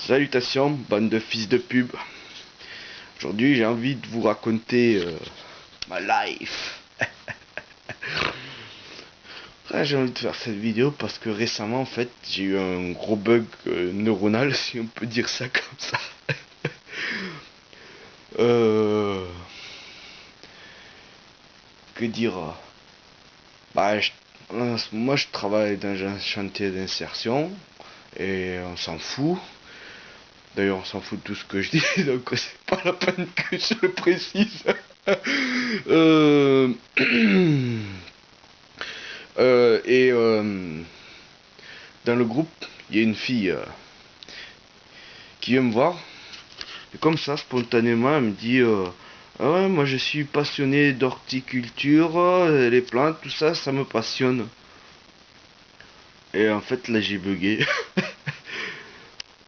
Salutations, bande de fils de pub. Aujourd'hui, j'ai envie de vous raconter ma life. J'ai envie de faire cette vidéo parce que récemment, en fait, j'ai eu un gros bug neuronal, si on peut dire ça comme ça. Euh, que dire bah, en ce moment, je travaille dans un chantier d'insertion et on s'en fout. D'ailleurs, on s'en fout de tout ce que je dis, donc c'est pas la peine que je le précise. Euh, dans le groupe, il y a une fille qui vient me voir. Et comme ça, spontanément, elle me dit ah ouais, moi je suis passionné d'horticulture, les plantes, tout ça, ça me passionne. Et en fait, là, j'ai bugué.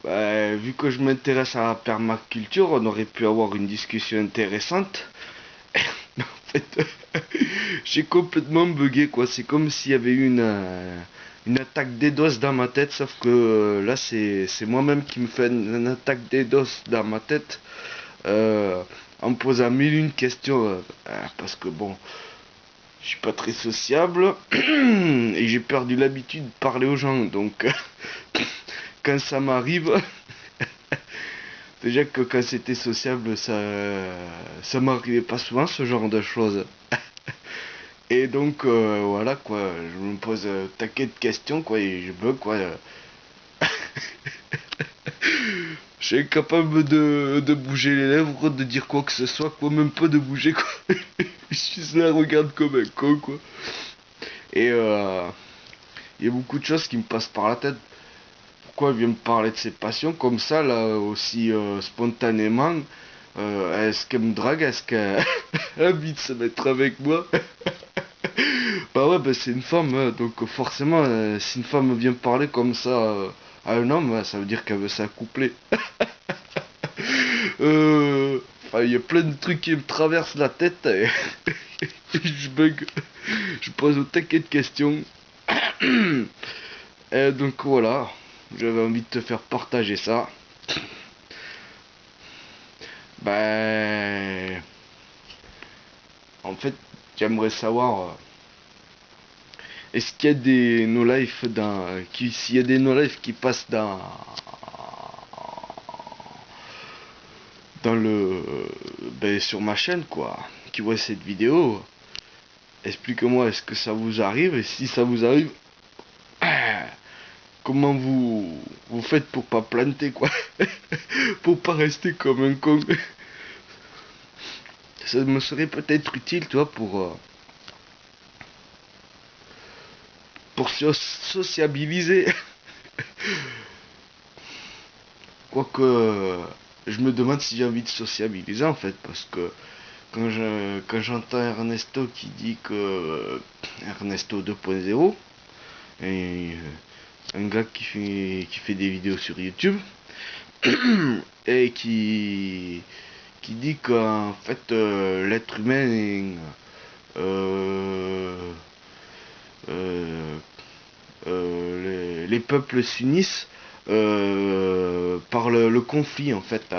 Bah, vu que je m'intéresse à la permaculture, on aurait pu avoir une discussion intéressante. En fait, j'ai complètement bugué, quoi. C'est comme s'il y avait eu une attaque DDoS dans ma tête, sauf que là, c'est moi-même qui me fais une attaque DDoS dans ma tête, en me posant mille une questions, parce que bon, je suis pas très sociable, et j'ai perdu l'habitude de parler aux gens, donc quand ça m'arrive, déjà que quand c'était sociable, ça m'arrivait pas souvent ce genre de choses. Et donc voilà quoi, je me pose taquet de questions quoi et je bug quoi. Je suis incapable de bouger les lèvres, de dire quoi que ce soit, quoi, même pas de bouger quoi. Je suis là, regarde comme un con quoi. Et il y a beaucoup de choses qui me passent par la tête. Pourquoi elle vient me parler de ses passions comme ça là aussi spontanément? Est-ce qu'elle me drague? Est-ce qu'elle a envie de se mettre avec moi? Bah ouais, bah c'est une femme, hein, donc forcément, si une femme vient parler comme ça à un homme, ça veut dire qu'elle veut s'accoupler. Enfin, il y a plein de trucs qui me traversent la tête et je bug, je pose au taquet de questions. Et donc voilà, j'avais envie de te faire partager ça. Ben, en fait, j'aimerais savoir, est-ce qu'il y a des no life s'il y a des no life qui passent dans le ben, sur ma chaîne quoi, qui voit cette vidéo, expliquez-moi est-ce que ça vous arrive et si ça vous arrive, comment vous faites pour pas planter quoi, pour pas rester comme un con. Ça me serait peut-être utile, toi, pour sociabiliser. Quoique, je me demande si j'ai envie de sociabiliser en fait, parce que quand j'entends Ernesto qui dit que Ernesto 2.0, et un gars qui fait des vidéos sur YouTube, et qui dit qu'en fait l'être humain euh, euh, les peuples s'unissent par le conflit en fait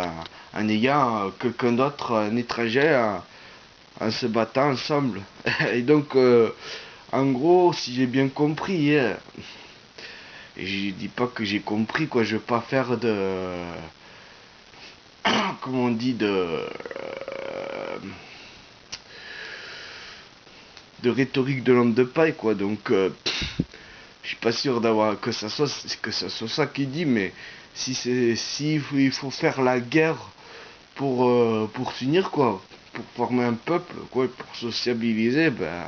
en ayant quelqu'un d'autre, un étranger en se battant ensemble. Et donc en gros si j'ai bien compris, et je dis pas que j'ai compris quoi, je veux pas faire comment on dit de rhétorique de l'homme de paille quoi, donc je suis pas sûr d'avoir que ça soit ça qu'il dit, mais si il faut faire la guerre pour s'unir quoi, pour former un peuple quoi, pour sociabiliser, ben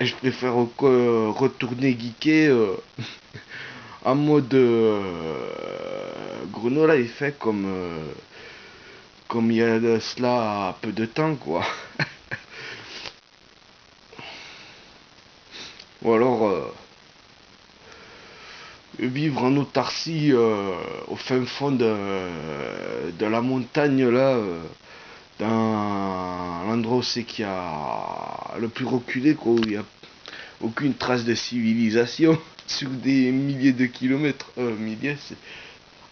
je préfère retourner geeker en mode Grenola est fait comme il y a de cela peu de temps quoi. Ou alors vivre en autarcie au fin fond de la montagne là, dans l'endroit où c'est qu'il y a le plus reculé quoi, où il n'y a aucune trace de civilisation sur des milliers de kilomètres, milliers,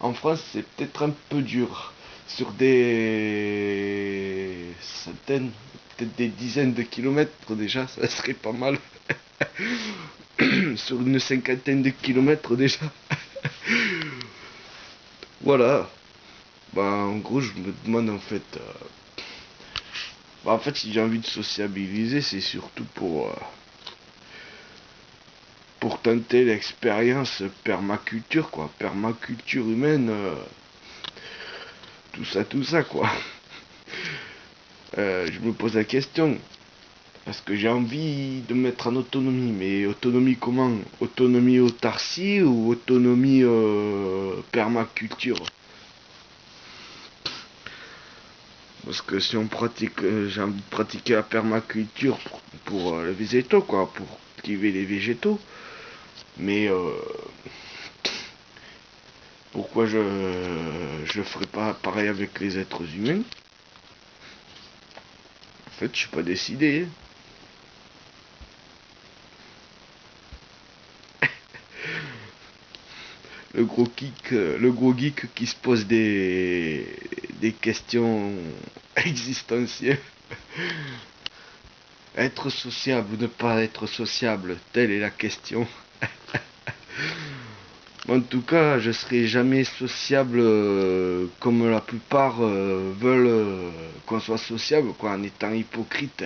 En France, c'est peut-être un peu dur. Sur des centaines, peut-être des dizaines de kilomètres déjà, ça serait pas mal. Sur une cinquantaine de kilomètres déjà. Voilà. Bah, en gros, je me demande en fait. Bah, en fait, si j'ai envie de sociabiliser, c'est surtout pour tenter l'expérience permaculture, quoi. Permaculture humaine, tout ça, quoi. Je me pose la question. Parce que j'ai envie de me mettre en autonomie. Mais autonomie comment? Autonomie autarcie ou autonomie permaculture? Parce que si on pratique, j'ai envie de pratiquer la permaculture pour les végétaux, quoi, pour cultiver les végétaux. Mais pourquoi je ferais pas pareil avec les êtres humains? En fait, je suis pas décidé. Le gros geek qui se pose des questions existentielles. Être sociable ou ne pas être sociable, telle est la question. En tout cas, je serai jamais sociable comme la plupart veulent qu'on soit sociable, quoi, en étant hypocrite,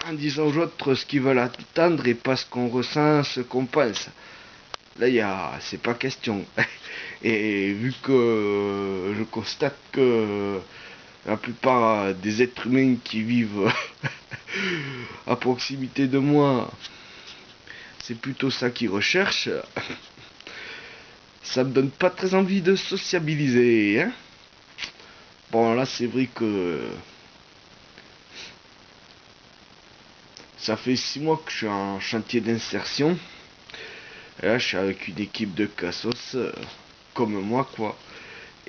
en disant aux autres ce qu'ils veulent attendre et pas ce qu'on ressent, ce qu'on pense. Là, c'est pas question. Et vu que je constate que la plupart des êtres humains qui vivent à proximité de moi, c'est plutôt ça qu'ils recherchent, ça me donne pas très envie de sociabiliser, hein. Bon, là, c'est vrai que ça fait 6 mois que je suis en chantier d'insertion. Et là, je suis avec une équipe de cassos, comme moi, quoi.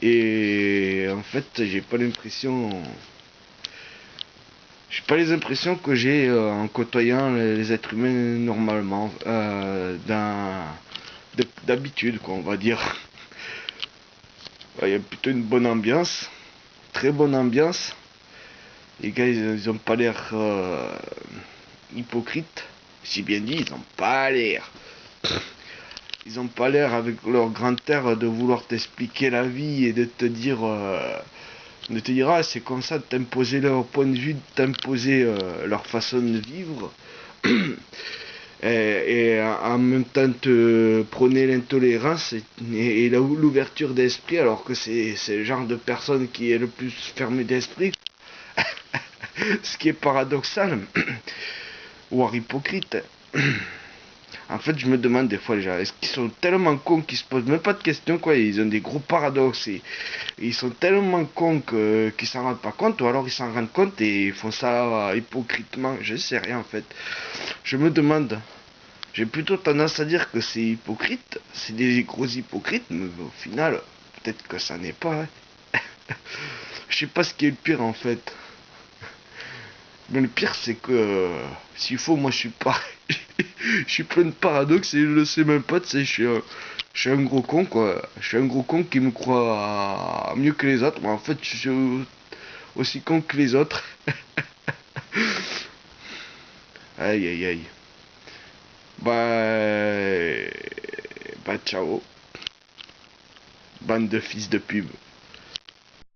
Et en fait, j'ai pas les impressions que j'ai en côtoyant les êtres humains normalement, d'habitude, quoi, on va dire. Il y a plutôt une bonne ambiance, très bonne ambiance. Les gars, ils ont pas l'air hypocrites. Si bien dit, ils ont pas l'air. Ils ont pas l'air avec leur grand air de vouloir t'expliquer la vie et de te dire ah c'est comme ça, de t'imposer leur point de vue, de t'imposer leur façon de vivre. Et en même temps te prôner l'intolérance et l'ouverture d'esprit alors que c'est le genre de personne qui est le plus fermé d'esprit, ce qui est paradoxal, voire hypocrite. En fait, je me demande des fois, les gens, est-ce qu'ils sont tellement cons qu'ils se posent même pas de questions, quoi. Ils ont des gros paradoxes et ils sont tellement cons qu'ils s'en rendent pas compte, ou alors ils s'en rendent compte et ils font ça hypocritement. Je sais rien, en fait. Je me demande. J'ai plutôt tendance à dire que c'est hypocrite, c'est des gros hypocrites, mais au final, peut-être que ça n'est pas, hein. Je sais pas ce qui est le pire, en fait. Mais le pire, c'est que s'il faut, moi je suis pas. Je suis plein de paradoxes et je le sais même pas, tu sais, je suis un gros con, quoi. Je suis un gros con qui me croit mieux que les autres, mais en fait, je suis aussi con que les autres. Aïe, aïe, aïe. Bah, ciao. Bande de fils de pub.